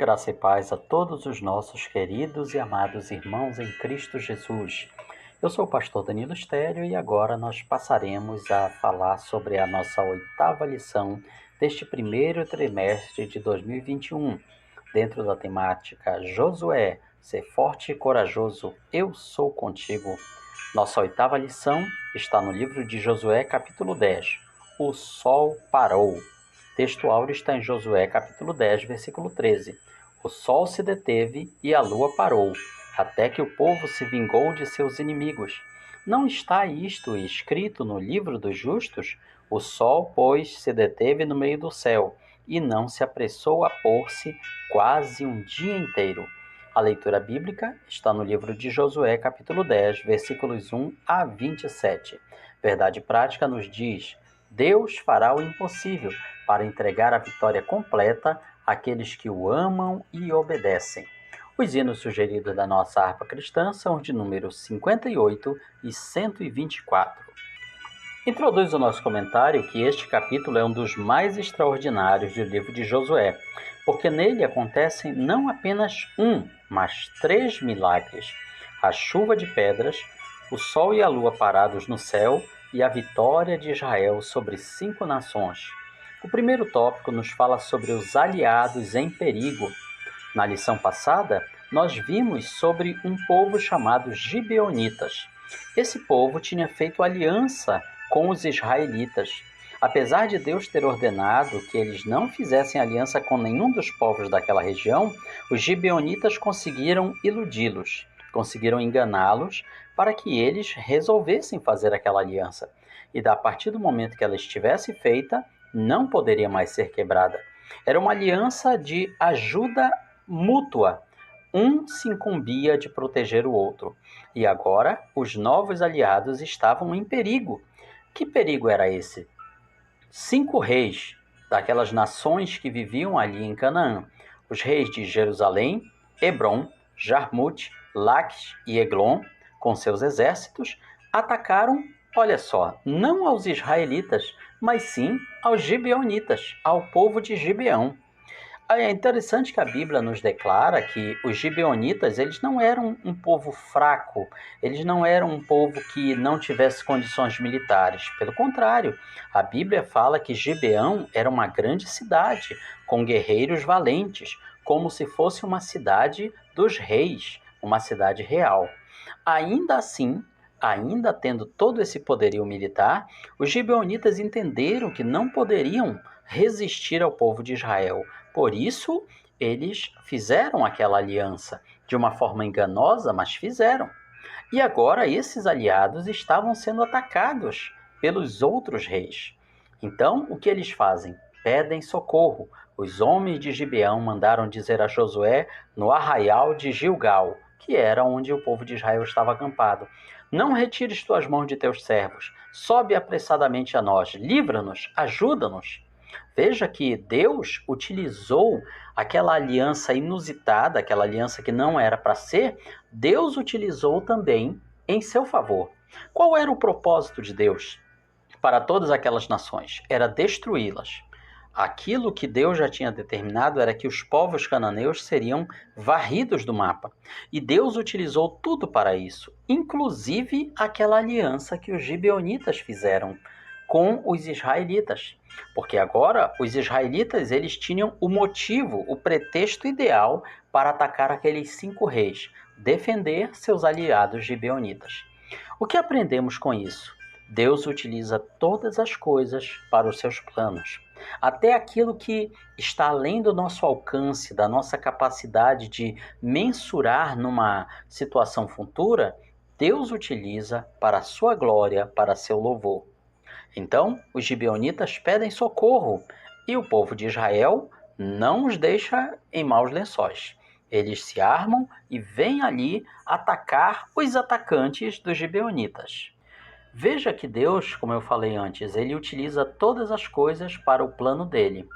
Graça e paz a todos os nossos queridos e amados irmãos em Cristo Jesus. Eu sou o pastor Danilo Stério e agora nós passaremos a falar sobre a nossa oitava lição deste primeiro trimestre de 2021, dentro da temática Josué, ser forte e corajoso, eu sou contigo. Nossa oitava lição está no livro de Josué, capítulo 10. O sol parou. Texto áureo está em Josué, capítulo 10, versículo 13. O sol se deteve e a lua parou, até que o povo se vingou de seus inimigos. Não está isto escrito no livro dos justos? O sol, pois, se deteve no meio do céu, e não se apressou a pôr-se quase um dia inteiro. A leitura bíblica está no livro de Josué, capítulo 10, versículos 1 a 27. Verdade prática nos diz: Deus fará o impossível para entregar a vitória completa àqueles que o amam e obedecem. Os hinos sugeridos da nossa harpa cristã são os de número 58 e 124. Introduz o nosso comentário que este capítulo é um dos mais extraordinários do livro de Josué, porque nele acontecem não apenas mas 3 milagres: a chuva de pedras, o sol e a lua parados no céu e a vitória de Israel sobre 5 nações. O primeiro tópico nos fala sobre os aliados em perigo. Na lição passada, nós vimos sobre um povo chamado Gibeonitas. Esse povo tinha feito aliança com os israelitas. Apesar de Deus ter ordenado que eles não fizessem aliança com nenhum dos povos daquela região, os gibeonitas conseguiram iludi-los, conseguiram enganá-los para que eles resolvessem fazer aquela aliança. E a partir do momento que ela estivesse feita, não poderia mais ser quebrada. Era uma aliança de ajuda mútua. Um se incumbia de proteger o outro. E agora, os novos aliados estavam em perigo. Que perigo era esse? 5 reis daquelas nações que viviam ali em Canaã, os reis de Jerusalém, Hebrom, Jarmute, Laquis e Eglon, com seus exércitos, atacaram, olha só, não aos israelitas, mas sim aos gibeonitas, ao povo de Gibeão. É interessante que a Bíblia nos declara que os gibeonitas, eles não eram um povo fraco, eles não eram um povo que não tivesse condições militares. Pelo contrário, a Bíblia fala que Gibeão era uma grande cidade, com guerreiros valentes, como se fosse uma cidade dos reis, uma cidade real. Ainda assim, ainda tendo todo esse poderio militar, os gibeonitas entenderam que não poderiam resistir ao povo de Israel. Por isso, eles fizeram aquela aliança de uma forma enganosa, mas fizeram. E agora esses aliados estavam sendo atacados pelos outros reis. Então, o que eles fazem? Pedem socorro. Os homens de Gibeão mandaram dizer a Josué no arraial de Gilgal, que era onde o povo de Israel estava acampado: Não retires tuas mãos de teus servos, sobe apressadamente a nós, livra-nos, ajuda-nos. Veja que Deus utilizou aquela aliança inusitada, aquela aliança que não era para ser, Deus utilizou também em seu favor. Qual era o propósito de Deus para todas aquelas nações? Era destruí-las. Aquilo que Deus já tinha determinado era que os povos cananeus seriam varridos do mapa. E Deus utilizou tudo para isso, inclusive aquela aliança que os gibeonitas fizeram com os israelitas. Porque agora os israelitas eles tinham o motivo, o pretexto ideal para atacar aqueles 5 reis, defender seus aliados gibeonitas. O que aprendemos com isso? Deus utiliza todas as coisas para os seus planos. Até aquilo que está além do nosso alcance, da nossa capacidade de mensurar numa situação futura, Deus utiliza para a sua glória, para seu louvor. Então, os gibeonitas pedem socorro e o povo de Israel não os deixa em maus lençóis. Eles se armam e vêm ali atacar os atacantes dos gibeonitas. Veja que Deus, como eu falei antes, ele utiliza todas as coisas para o plano dele.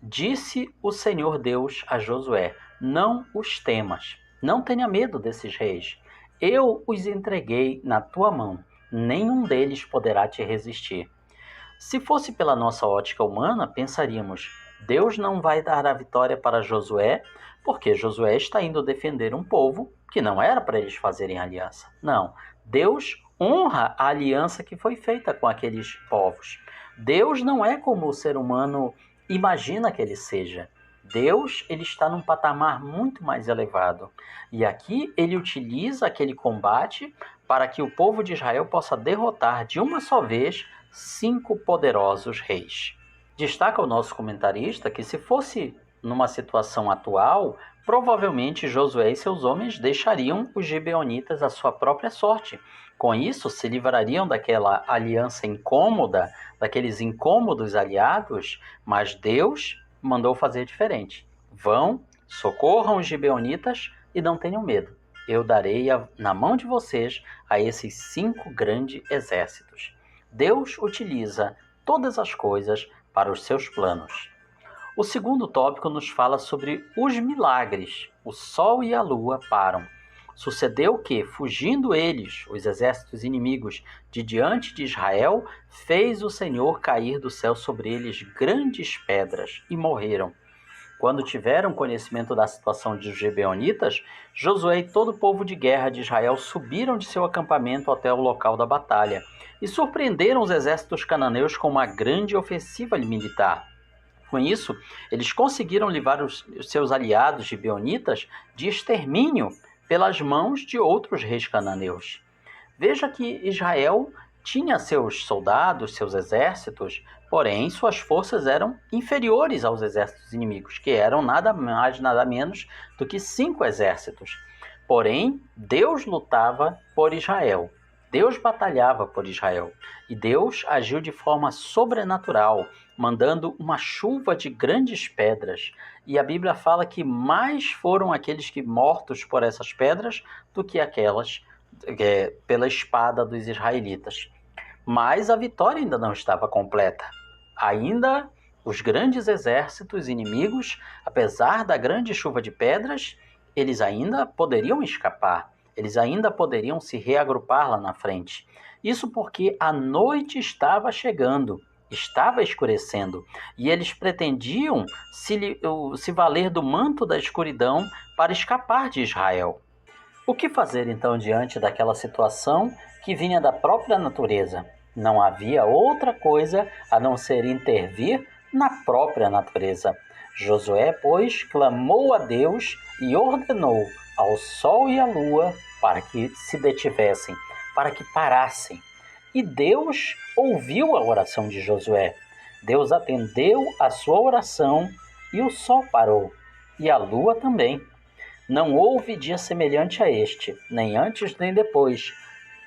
Disse o Senhor Deus a Josué: Não os temas, não tenha medo desses reis. Eu os entreguei na tua mão, nenhum deles poderá te resistir. Se fosse pela nossa ótica humana, pensaríamos: Deus não vai dar a vitória para Josué, porque Josué está indo defender um povo que não era para eles fazerem aliança. Não, Deus honra a aliança que foi feita com aqueles povos. Deus não é como o ser humano imagina que ele seja. Deus, ele está num patamar muito mais elevado. E aqui ele utiliza aquele combate para que o povo de Israel possa derrotar de uma só vez 5 poderosos reis. Destaca o nosso comentarista que, se fosse numa situação atual, provavelmente Josué e seus homens deixariam os gibeonitas à sua própria sorte. Com isso, se livrariam daquela aliança incômoda, daqueles incômodos aliados, mas Deus mandou fazer diferente. Vão, socorram os gibeonitas e não tenham medo. Eu darei na mão de vocês a esses 5 grandes exércitos. Deus utiliza todas as coisas para os seus planos. O segundo tópico nos fala sobre os milagres. O sol e a lua param. Sucedeu que, fugindo eles, os exércitos inimigos, de diante de Israel, fez o Senhor cair do céu sobre eles grandes pedras, e morreram. Quando tiveram conhecimento da situação dos gibeonitas, Josué e todo o povo de guerra de Israel subiram de seu acampamento até o local da batalha e surpreenderam os exércitos cananeus com uma grande ofensiva militar. Com isso, eles conseguiram livrar os seus aliados gibeonitas de extermínio pelas mãos de outros reis cananeus. Veja que Israel tinha seus soldados, seus exércitos, porém suas forças eram inferiores aos exércitos inimigos, que eram nada mais, nada menos do que 5 exércitos. Porém, Deus lutava por Israel. Deus batalhava por Israel. E Deus agiu de forma sobrenatural, mandando uma chuva de grandes pedras. E a Bíblia fala que mais foram aqueles que mortos por essas pedras do que aquelas pela espada dos israelitas. Mas a vitória ainda não estava completa. Ainda os grandes exércitos inimigos, apesar da grande chuva de pedras, eles ainda poderiam escapar. Eles ainda poderiam se reagrupar lá na frente. Isso porque a noite estava chegando, estava escurecendo, e eles pretendiam se valer do manto da escuridão para escapar de Israel. O que fazer então diante daquela situação que vinha da própria natureza? Não havia outra coisa a não ser intervir na própria natureza. Josué, pois, clamou a Deus e ordenou ao sol e à lua para que se detivessem, para que parassem. E Deus ouviu a oração de Josué. Deus atendeu a sua oração e o sol parou, e a lua também. Não houve dia semelhante a este, nem antes nem depois,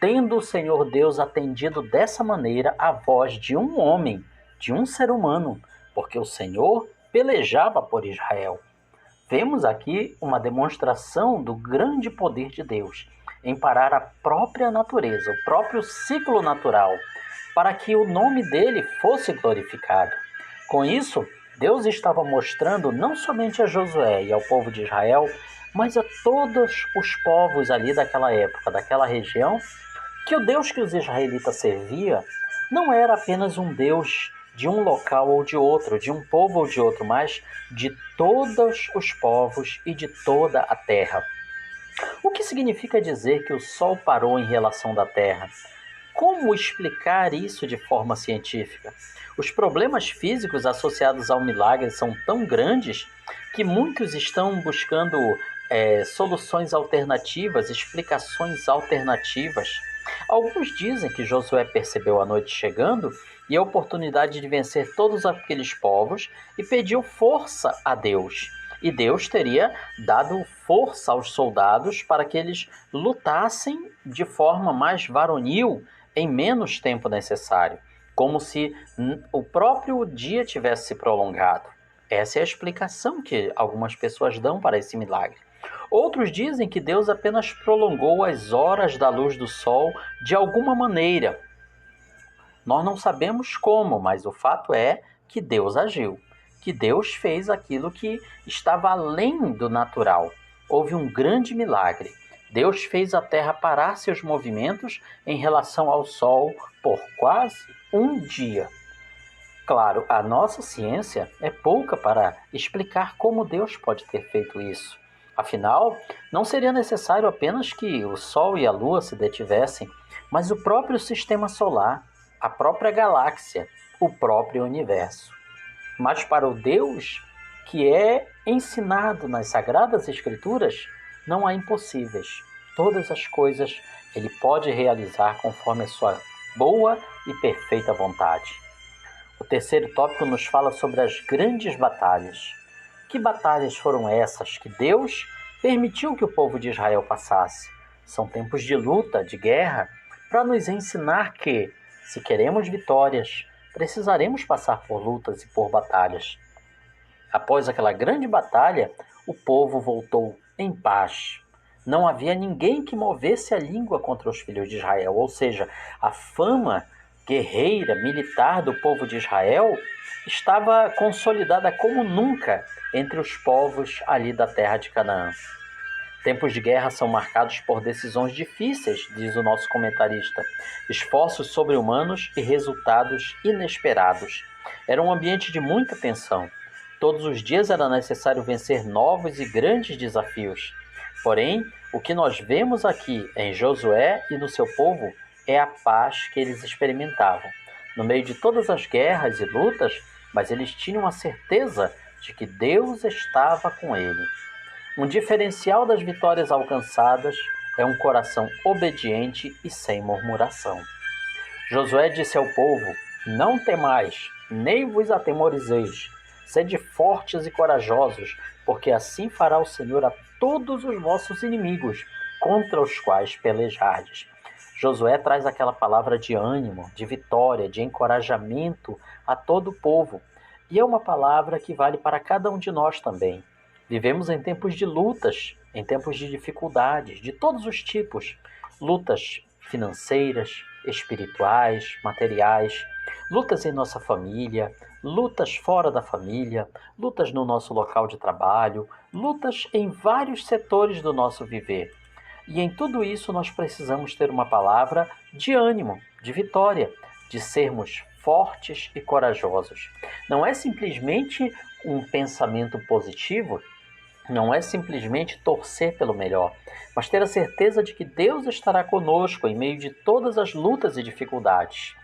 tendo o Senhor Deus atendido dessa maneira a voz de um homem, de um ser humano, porque o Senhor pelejava por Israel. Vemos aqui uma demonstração do grande poder de Deus em parar a própria natureza, o próprio ciclo natural, para que o nome dele fosse glorificado. Com isso, Deus estava mostrando não somente a Josué e ao povo de Israel, mas a todos os povos ali daquela época, daquela região, que o Deus que os israelitas serviam não era apenas um Deus de um local ou de outro, de um povo ou de outro, mas de todos os povos e de toda a terra. O que significa dizer que o Sol parou em relação da Terra? Como explicar isso de forma científica? Os problemas físicos associados ao milagre são tão grandes que muitos estão buscando soluções alternativas, explicações alternativas. Alguns dizem que Josué percebeu a noite chegando e a oportunidade de vencer todos aqueles povos e pediu força a Deus. E Deus teria dado força aos soldados para que eles lutassem de forma mais varonil em menos tempo necessário, como se o próprio dia tivesse se prolongado. Essa é a explicação que algumas pessoas dão para esse milagre. Outros dizem que Deus apenas prolongou as horas da luz do sol de alguma maneira. Nós não sabemos como, mas o fato é que Deus agiu, que Deus fez aquilo que estava além do natural. Houve um grande milagre. Deus fez a terra parar seus movimentos em relação ao sol por quase um dia. Claro, a nossa ciência é pouca para explicar como Deus pode ter feito isso. Afinal, não seria necessário apenas que o Sol e a Lua se detivessem, mas o próprio sistema solar, a própria galáxia, o próprio universo. Mas para o Deus que é ensinado nas Sagradas Escrituras, não há impossíveis. Todas as coisas ele pode realizar conforme a sua boa e perfeita vontade. O terceiro tópico nos fala sobre as grandes batalhas. Que batalhas foram essas que Deus permitiu que o povo de Israel passasse? São tempos de luta, de guerra, para nos ensinar que, se queremos vitórias, precisaremos passar por lutas e por batalhas. Após aquela grande batalha, o povo voltou em paz. Não havia ninguém que movesse a língua contra os filhos de Israel, ou seja, a fama guerreira, militar do povo de Israel estava consolidada como nunca entre os povos ali da terra de Canaã. Tempos de guerra são marcados por decisões difíceis, diz o nosso comentarista, esforços sobre-humanos e resultados inesperados. Era um ambiente de muita tensão. Todos os dias era necessário vencer novos e grandes desafios. Porém, o que nós vemos aqui em Josué e no seu povo é a paz que eles experimentavam. No meio de todas as guerras e lutas, mas eles tinham a certeza de que Deus estava com ele. Um diferencial das vitórias alcançadas é um coração obediente e sem murmuração. Josué disse ao povo: não temais, nem vos atemorizeis. Sede fortes e corajosos, porque assim fará o Senhor a todos os vossos inimigos, contra os quais pelejardes. Josué traz aquela palavra de ânimo, de vitória, de encorajamento a todo o povo. E é uma palavra que vale para cada um de nós também. Vivemos em tempos de lutas, em tempos de dificuldades, de todos os tipos. Lutas financeiras, espirituais, materiais, lutas em nossa família, lutas fora da família, lutas no nosso local de trabalho, lutas em vários setores do nosso viver. E em tudo isso nós precisamos ter uma palavra de ânimo, de vitória, de sermos fortes e corajosos. Não é simplesmente um pensamento positivo, não é simplesmente torcer pelo melhor, mas ter a certeza de que Deus estará conosco em meio de todas as lutas e dificuldades.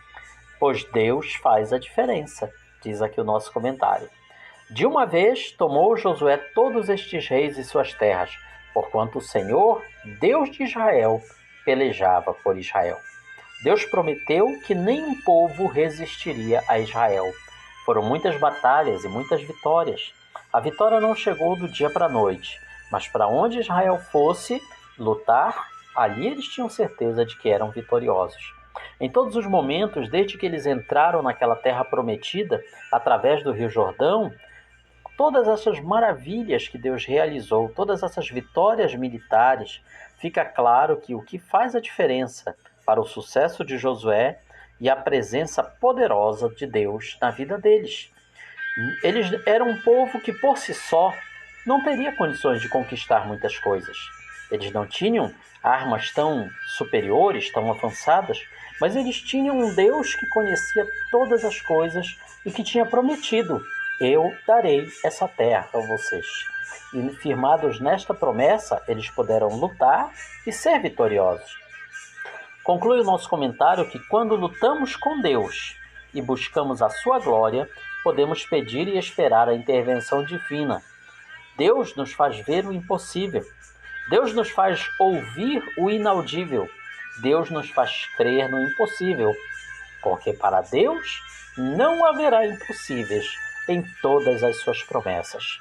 Pois Deus faz a diferença, diz aqui o nosso comentário. De uma vez tomou Josué todos estes reis e suas terras, porquanto o Senhor, Deus de Israel, pelejava por Israel. Deus prometeu que nenhum povo resistiria a Israel. Foram muitas batalhas e muitas vitórias. A vitória não chegou do dia para a noite, mas para onde Israel fosse lutar, ali eles tinham certeza de que eram vitoriosos. Em todos os momentos, desde que eles entraram naquela terra prometida, através do Rio Jordão, todas essas maravilhas que Deus realizou, todas essas vitórias militares, fica claro que o que faz a diferença para o sucesso de Josué e a presença poderosa de Deus na vida deles. Eles eram um povo que por si só não teria condições de conquistar muitas coisas. Eles não tinham armas tão superiores, tão avançadas, mas eles tinham um Deus que conhecia todas as coisas e que tinha prometido: eu darei essa terra a vocês. E firmados nesta promessa, eles puderam lutar e ser vitoriosos. Conclui o nosso comentário que quando lutamos com Deus e buscamos a sua glória, podemos pedir e esperar a intervenção divina. Deus nos faz ver o impossível. Deus nos faz ouvir o inaudível. Deus nos faz crer no impossível. Porque para Deus não haverá impossíveis em todas as suas promessas.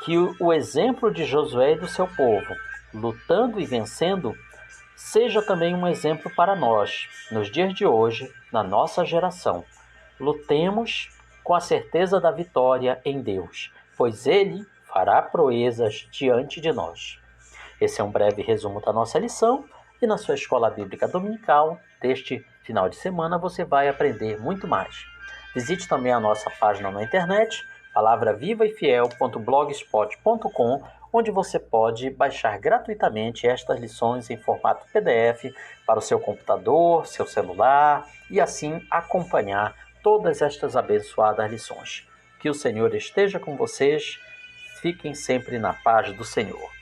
Que o exemplo de Josué e do seu povo, lutando e vencendo, seja também um exemplo para nós, nos dias de hoje, na nossa geração. Lutemos com a certeza da vitória em Deus, pois Ele fará proezas diante de nós. Esse é um breve resumo da nossa lição e na sua escola bíblica dominical deste final de semana você vai aprender muito mais. Visite também a nossa página na internet, palavravivaefiel.blogspot.com, onde você pode baixar gratuitamente estas lições em formato PDF para o seu computador, seu celular e assim acompanhar todas estas abençoadas lições. Que o Senhor esteja com vocês. Fiquem sempre na paz do Senhor.